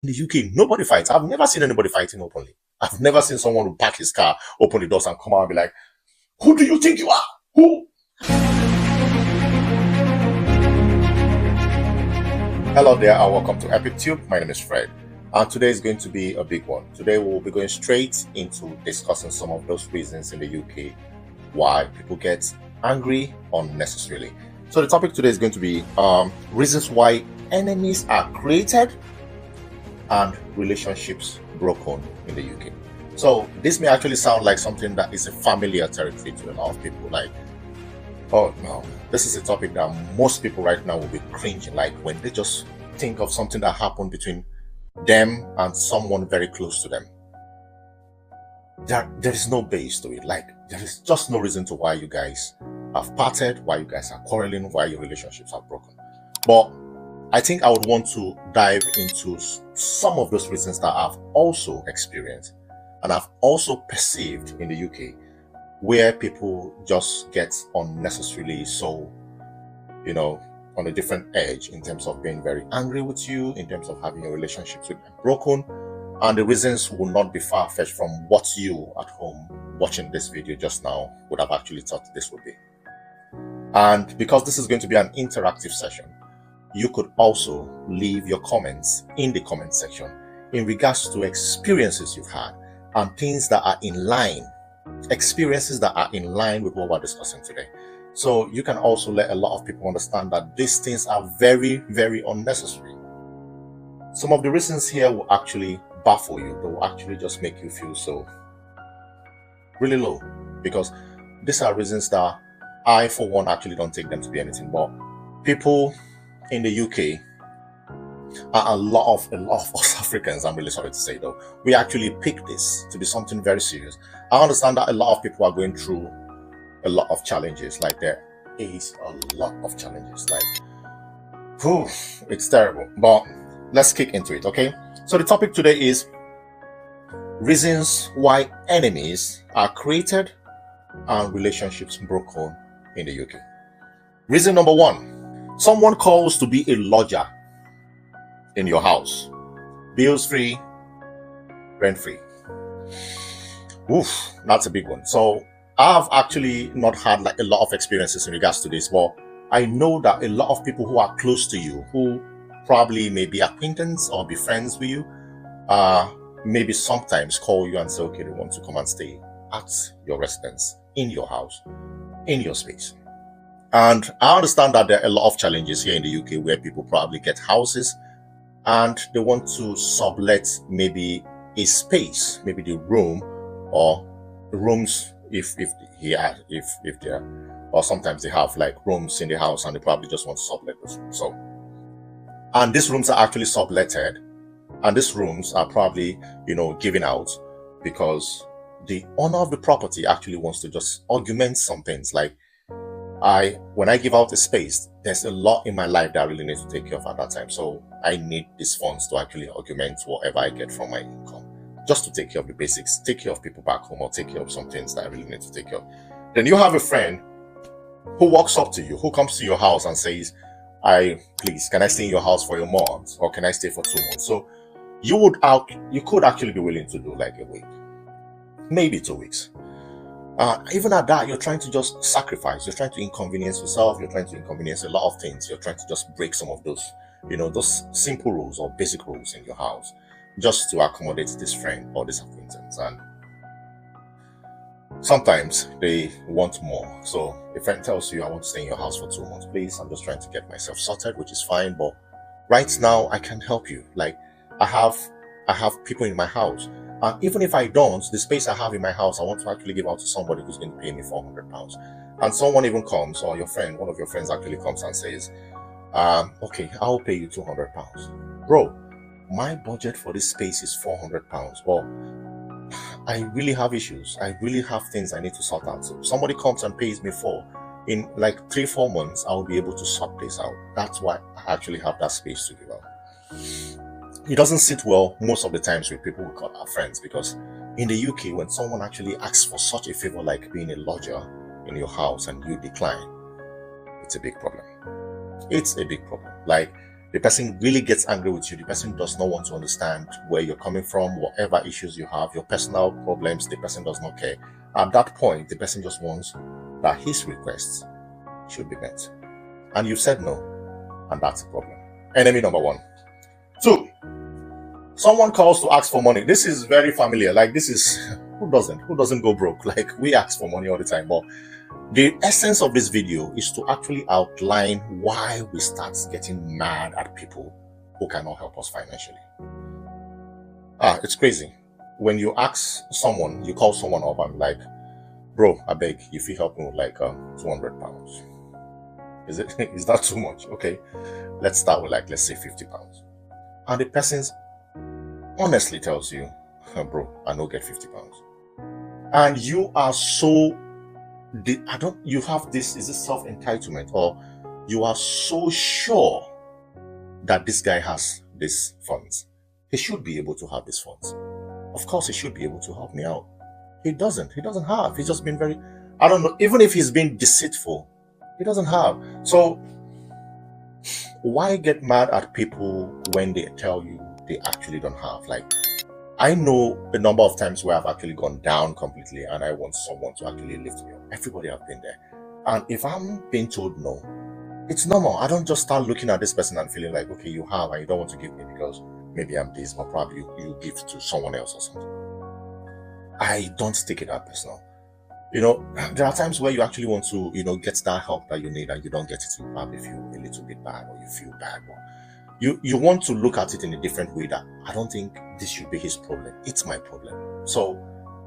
In the UK, nobody fights. I've never seen anybody fighting openly. I've never seen someone who park his car, open the doors, and come out and be like, "Who do you think you are? Who?" Hello there, and welcome to EpicTube. My name is Fred, and today is going to be a big one. Today we'll be going straight into discussing some of those reasons in the UK why people get angry unnecessarily. So the topic today is going to be reasons why enemies are created and relationships broken in the UK. So this may actually sound like something that is a familiar territory to a lot of people. Like, oh no, this is a topic that most people right now will be cringing, like when they just think of something that happened between them and someone very close to them. There is no base to it. Like, there is just no reason to why you guys have parted, why you guys are quarreling, why your relationships are broken. But I think I would want to dive into some of those reasons that I've also experienced and I've also perceived in the UK, where people just get unnecessarily so, on a different edge in terms of being very angry with you, in terms of having your relationships with them broken. And the reasons will not be far-fetched from what you at home watching this video just now would have actually thought this would be. And because this is going to be an interactive session, you could also leave your comments in the comment section in regards to experiences you've had and things that are in line, experiences that are in line with what we're discussing today. So you can also let a lot of people understand that these things are very, very unnecessary. Some of the reasons here will actually baffle you. They will actually just make you feel so really low, because these are reasons that I, for one, actually don't take them to be anything but people in the UK are a lot of us Africans, I'm really sorry to say though, we actually pick this to be something very serious. I understand that a lot of people are going through a lot of challenges. Like, there is a lot of challenges. Like, whew, it's terrible. But let's kick into it, okay? So the topic today is reasons why enemies are created and relationships broken in the UK. Reason number one: someone calls to be a lodger in your house. Bills free, rent free. Oof, that's a big one. So I've actually not had like a lot of experiences in regards to this, but I know that a lot of people who are close to you, who probably may be acquaintance or be friends with you, maybe sometimes call you and say, okay, they want to come and stay at your residence, in your house, in your space. And I understand that there are a lot of challenges here in the UK where people probably get houses and they want to sublet maybe a space, maybe the room or the rooms if they are, or sometimes they have like rooms in the house and they probably just want to sublet those rooms. So, and these rooms are actually subletted, and these rooms are probably, given out because the owner of the property actually wants to just augment some things. Like, when I give out a space, there's a lot in my life that I really need to take care of at that time. So I need these funds to actually augment whatever I get from my income, just to take care of the basics, take care of people back home, or take care of some things that I really need to take care of. Then you have a friend who walks up to you, who comes to your house and says, please, can I stay in your house for a month, or can I stay for 2 months? So you could actually be willing to do like a week, maybe 2 weeks. Even at that, you're trying to just sacrifice. You're trying to inconvenience yourself. You're trying to inconvenience a lot of things. You're trying to just break some of those, those simple rules or basic rules in your house, just to accommodate this friend or this acquaintance. And sometimes they want more. So a friend tells you, I want to stay in your house for 2 months. Please, I'm just trying to get myself sorted, which is fine. But right now, I can help you. Like, I have people in my house. And even if I don't, the space I have in my house, I want to actually give out to somebody who's going to pay me £400. And someone even comes, or one of your friends actually comes and says, okay, I'll pay you £200. Bro, my budget for this space is £400. Well, I really have issues. I really have things I need to sort out. So somebody comes and pays me in like 3-4 months, I'll be able to sort this out. That's why I actually have that space to give out. It doesn't sit well most of the times with people we call our friends, because in the UK, when someone actually asks for such a favor like being a lodger in your house and you decline, it's a big problem. It's a big problem. Like, The person really gets angry with you. The person does not want to understand where you're coming from, whatever issues you have, your personal problems. The person does not care. At that point, the person just wants that his requests should be met. And you've said no, and that's a problem. Enemy number one. Two, someone calls to ask for money. This is very familiar. Like, this is, who doesn't go broke? Like, we ask for money all the time. But the essence of this video is to actually outline why we start getting mad at people who cannot help us financially. It's crazy. When you ask someone, you call someone up and like, bro, I beg, if you help me with like 200 pounds. Is that too much? Okay, let's start with like, let's say 50 pounds. And the person honestly tells you, bro, I don't get 50 pounds. And you are so, you have this, is this self-entitlement, or you are so sure that this guy has these funds. He should be able to have these funds. Of course, he should be able to help me out. He doesn't have. He's just been very, I don't know, even if he's been deceitful, he doesn't have. So why get mad at people when they tell you they actually don't have? Like, I know a number of times where I've actually gone down completely and I want someone to actually lift me up. Everybody have been there. And if I'm being told no, it's normal. I don't just start looking at this person and feeling like, okay, you have and you don't want to give me because maybe I'm this, but probably you give to someone else or something. I don't take it that personal. You know, there are times where you actually want to, get that help that you need and you don't get it. You probably feel a little bit bad or you feel bad. But you want to look at it in a different way that I don't think this should be his problem. It's my problem. So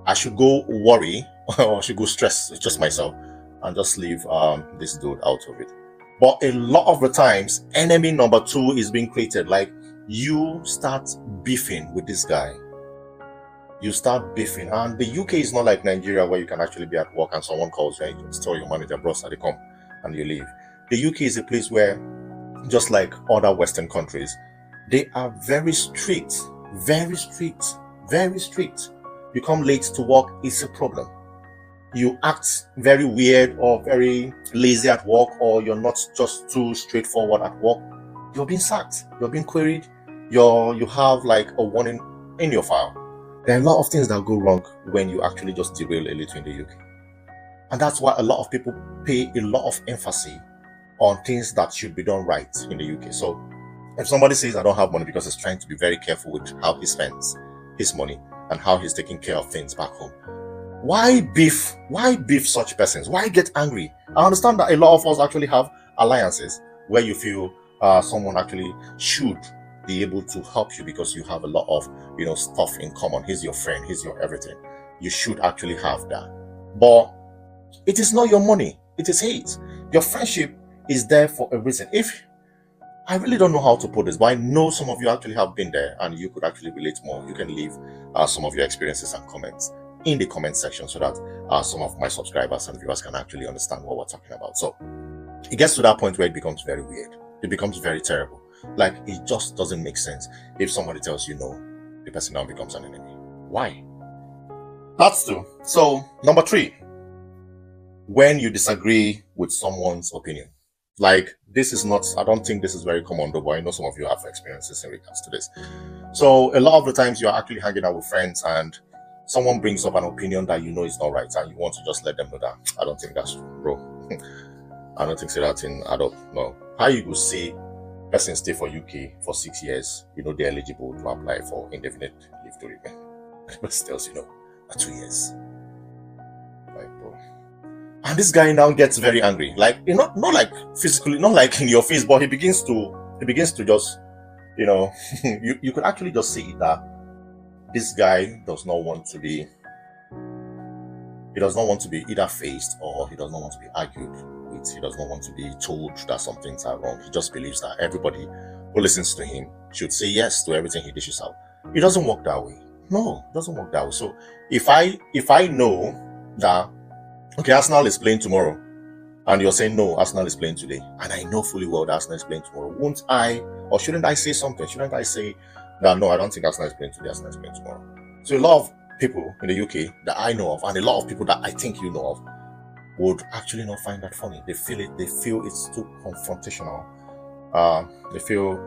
I should go worry or I should go stress just myself and just leave this dude out of it. But a lot of the times, enemy number two is being created. Like, you start beefing with this guy. You start beefing. And the UK is not like Nigeria where you can actually be at work and someone calls you and you just tell your manager, bro, they come and you leave. The UK is a place where, just like other Western countries, they are very strict, very strict, very strict. You come late to work, it's a problem. You act very weird or very lazy at work, or you're not just too straightforward at work, you're being sacked, you're being queried, you have like a warning in your file. There are a lot of things that go wrong when you actually just derail a little in the UK. And that's why a lot of people pay a lot of emphasis on things that should be done right in the UK. So if somebody says I don't have money because he's trying to be very careful with how he spends his money and how he's taking care of things back home, why beef such persons? Why get angry? I understand that a lot of us actually have alliances where you feel someone actually should be able to help you because you have a lot of stuff in common. He's your friend, he's your everything. You should actually have that. But it is not your money, it is his. Your friendship is there for a reason. If I really don't know how to put this, but I know some of you actually have been there and you could actually relate more. You can leave some of your experiences and comments in the comment section so that some of my subscribers and viewers can actually understand what we're talking about. So it gets to that point where it becomes very weird. It becomes very terrible. Like, it just doesn't make sense. If somebody tells you no, the person now becomes an enemy. Why? That's two. So number three, when you disagree with someone's opinion. Like, this is not, I don't think this is very common though, but I know some of you have experiences in regards to this. So a lot of the times you're actually hanging out with friends and someone brings up an opinion that you know is not right and you want to just let them know that I don't think that's true, bro. I don't think so that in adult. No. How you could say person stay for UK for 6 years, they're eligible to apply for indefinite leave to remain. But still, 2 years. Like, bro. And this guy now gets very angry. Like, not like physically, not like in your face, but he begins to just, you could actually just see that this guy does not want to be either faced or he does not want to be argued with. He does not want to be told that some things are wrong. He just believes that everybody who listens to him should say yes to everything he dishes out. It doesn't work that way. No, it doesn't work that way. So if I know that, okay, Arsenal is playing tomorrow, and you're saying no, Arsenal is playing today, and I know fully well that Arsenal is playing tomorrow, won't I, or shouldn't I say something? Shouldn't I say that no, I don't think Arsenal is playing today, Arsenal is playing tomorrow? So a lot of people in the UK that I know of, and a lot of people that I think you know of, would actually not find that funny. They feel it's too confrontational. They feel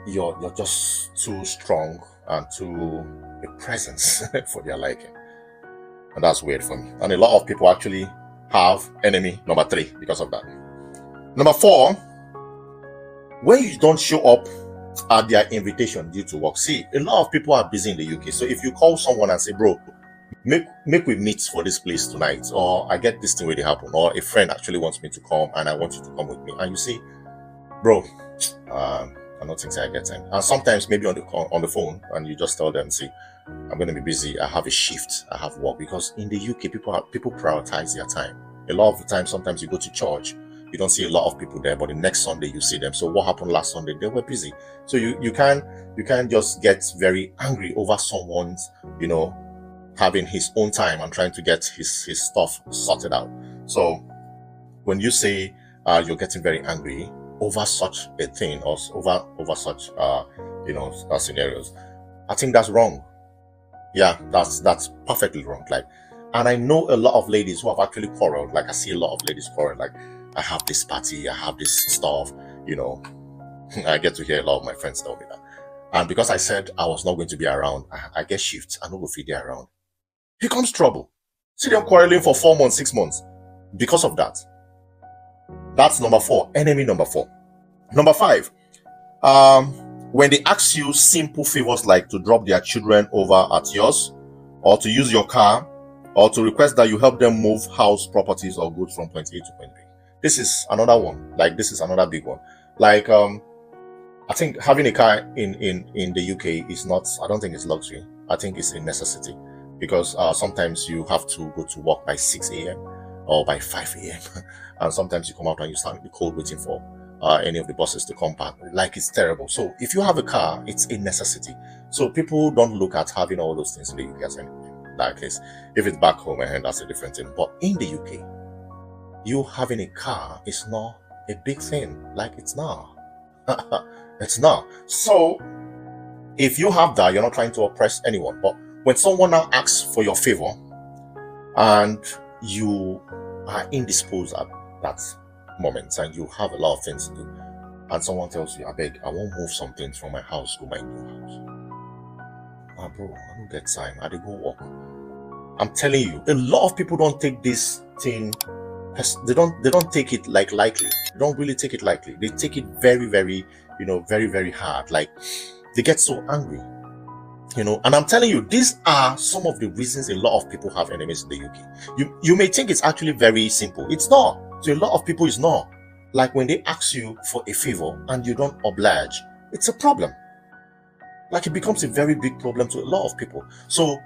you're just too strong and too a presence for their liking, and that's weird for me. And a lot of people actually have enemy number 3 because of that. Number 4, when you don't show up at their invitation due to work. See, a lot of people are busy in the UK. So if you call someone and say, bro, make we meet for this place tonight, or I get this thing really happen, or a friend actually wants me to come and I want you to come with me, and you say, bro, I don't think I get time. And sometimes maybe on the phone, and you just tell them, see, I'm going to be busy. I have a shift. I have work. Because in the UK, people prioritize their time. A lot of the time, sometimes you go to church, you don't see a lot of people there, but the next Sunday you see them. So what happened last Sunday? They were busy. So you can't just get very angry over someone's, having his own time and trying to get his stuff sorted out. So when you say you're getting very angry over such a thing, or over such scenarios, I think that's wrong. Yeah, that's perfectly wrong. And I know a lot of ladies who have actually quarreled. I see a lot of ladies quarrel. I have this party, I have this stuff, I get to hear a lot of my friends tell me that. And because I said I was not going to be around, I get shifts. I don't go feed there around. Here comes trouble. See them quarreling for 4 months, 6 months because of that. That's number 4, enemy number 4. Number 5, when they ask you simple favors like to drop their children over at yours, or to use your car, or to request that you help them move house, properties, or goods from point A to point B. This is another one. This is another big one. I think having a car in the UK is not, I don't think it's luxury. I think it's a necessity, because sometimes you have to go to work by 6 a.m. or by 5 a.m. and sometimes you come out and you stand in the cold waiting for any of the buses to come back. It's terrible. So if you have a car, it's a necessity. So people don't look at having all those things in the UK as anything. If it's back home, and that's a different thing. But in the UK, you having a car is not a big thing. It's not. It's not. So if you have that, you're not trying to oppress anyone. But when someone now asks for your favor and you are indisposed at that moment, and you have a lot of things to do, and someone tells you, I beg, I won't move some things from my house to my new house. Bro, I don't get time. I go walk. I'm telling you, a lot of people don't take this thing. They don't take it lightly. They don't really take it lightly. They take it very, very, very, very hard. They get so angry, And I'm telling you, these are some of the reasons a lot of people have enemies in the UK. You may think it's actually very simple. It's not. To a lot of people, it's not. When they ask you for a favor and you don't oblige, it's a problem. It becomes a very big problem to a lot of people. So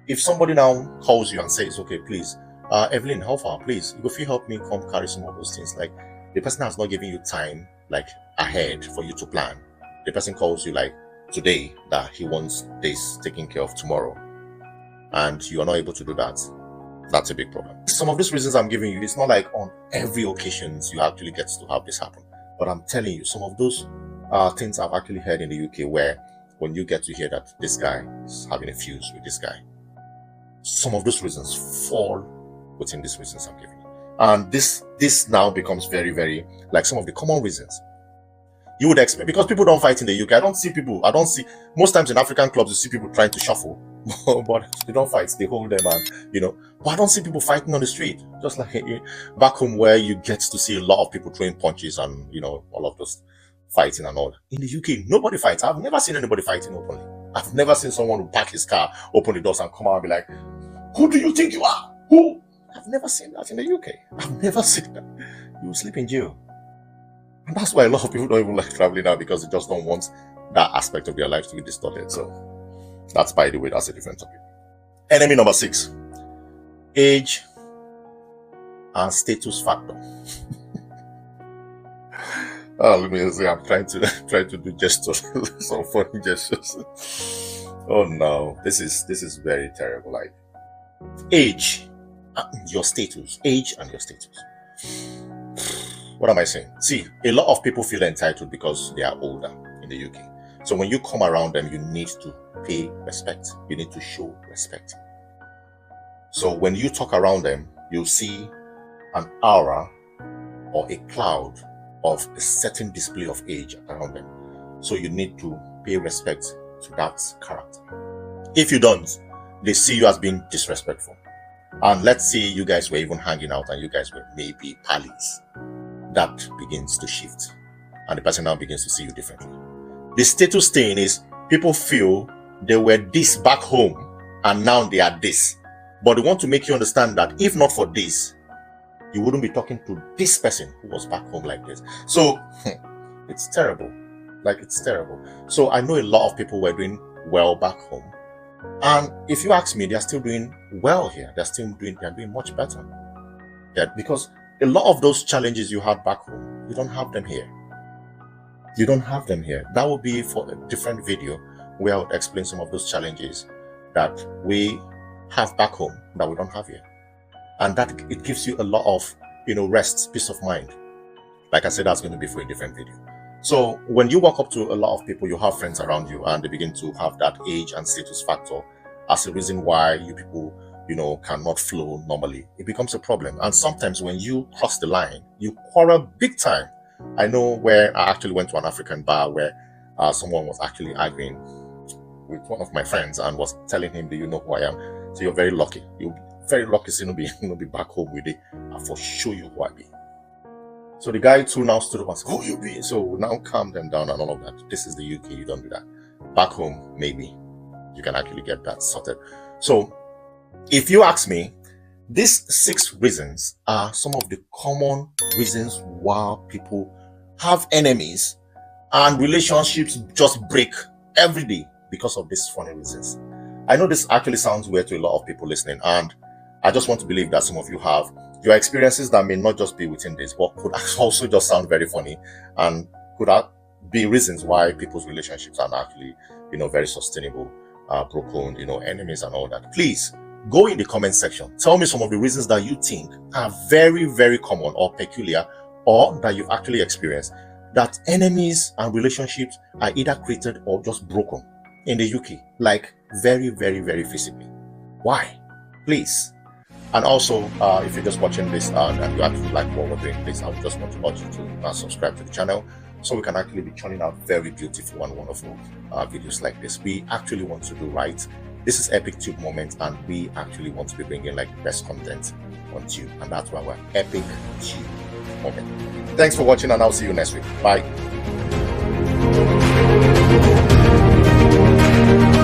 if somebody now calls you and says, okay, please, Evelyn, how far? Please, if you help me come carry some of those things. The person has not given you time, ahead for you to plan. The person calls you today that he wants this taken care of tomorrow, and you are not able to do that. That's a big problem. Some of these reasons I'm giving you, it's not on every occasion you actually get to have this happen. But I'm telling you, some of those things I've actually heard in the UK, where when you get to hear that this guy is having a fuse with this guy, some of those reasons fall within these reasons I'm giving you. And this now becomes very, very some of the common reasons you would expect, because people don't fight in the UK. I don't see most times in African clubs you see people trying to shuffle, but they don't fight. They hold them, and but I don't see people fighting on the street, just back home, where you get to see a lot of people throwing punches and all of those fighting and all. In the UK, nobody fights. I've never seen anybody fighting openly. I've never seen someone who park his car, open the doors, and come out and be like, who do you think you are? Who? I've never seen that in the UK. I've never seen that. You will sleep in jail. And that's why a lot of people don't even like traveling now, because they just don't want that aspect of their life to be distorted. So that's, by the way, that's a different topic. Enemy number 6, age and status factor. Let me say, I'm trying to do gestures, some funny gestures. Oh no, this is very terrible. Age and your status. Age and your status. What am I saying? See, a lot of people feel entitled because they are older in the UK. So when you come around them, you need to pay respect. You need to show respect. So when you talk around them, you'll see an aura or a cloud of a certain display of age around them. So you need to pay respect to that character. If you don't, they see you as being disrespectful. And let's say you guys were even hanging out and you guys were maybe pals. That begins to shift. And the person now begins to see you differently. The status thing is people feel they were this back home and now they are this. But they want to make you understand that if not for this, you wouldn't be talking to this person who was back home like this. So it's terrible. Like, it's terrible. So I know a lot of people were doing well back home. And if you ask me, they're still doing well here. They're doing much better. Yeah, because a lot of those challenges you had back home, you don't have them here. You don't have them here. That will be for a different video where I would explain some of those challenges that we have back home that we don't have here. And that it gives you a lot of, rest, peace of mind. Like I said, that's going to be for a different video. So when you walk up to a lot of people, you have friends around you and they begin to have that age and status factor as a reason why you people, cannot flow normally. It becomes a problem. And sometimes when you cross the line, you quarrel big time. I know where I actually went to an African bar where someone was actually arguing with one of my friends and was telling him, do you know who I am? So you're very lucky. You're very lucky to be back home with it and for show you who I be. So the guy too now stood up and said, who you be? So now calm them down and all of that. This is the UK, you don't do that. Back home, maybe you can actually get that sorted. So if you ask me, these 6 reasons are some of the common reasons why people have enemies and relationships just break every day because of these funny reasons. I know this actually sounds weird to a lot of people listening, and I just want to believe that some of you have your experiences that may not just be within this, but could also just sound very funny and could be reasons why people's relationships are not actually, very sustainable, broken, enemies and all that. Please go in the comment section. Tell me some of the reasons that you think are very, very common or peculiar, or that you've actually experienced, that enemies and relationships are either created or just broken in the UK, like very, very, very visibly. Why? Please. And also, if you're just watching this and you actually like what we're doing, please, I would just want to urge you to subscribe to the channel so we can actually be churning out very beautiful and wonderful videos like this. We actually want to do right. This is EpicTubeMoments, and we actually want to be bringing like the best content on Tube, and that's why we're EpicTubeMoments. Thanks for watching, and I'll see you next week. Bye.